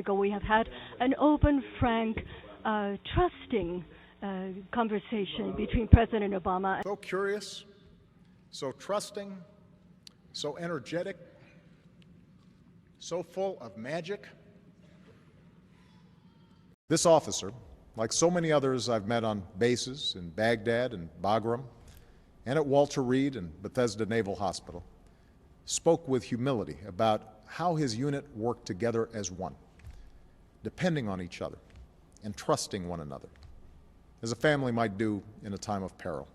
ago, we have had an open, frank, trusting conversation between President Obama. So curious, so trusting, so energetic, so full of magic. This officer, like so many others I've met on bases in Baghdad and Bagram, and at Walter Reed and Bethesda Naval Hospital, spoke with humility about how his unit worked together as one, depending on each other and trusting one another, as a family might do in a time of peril.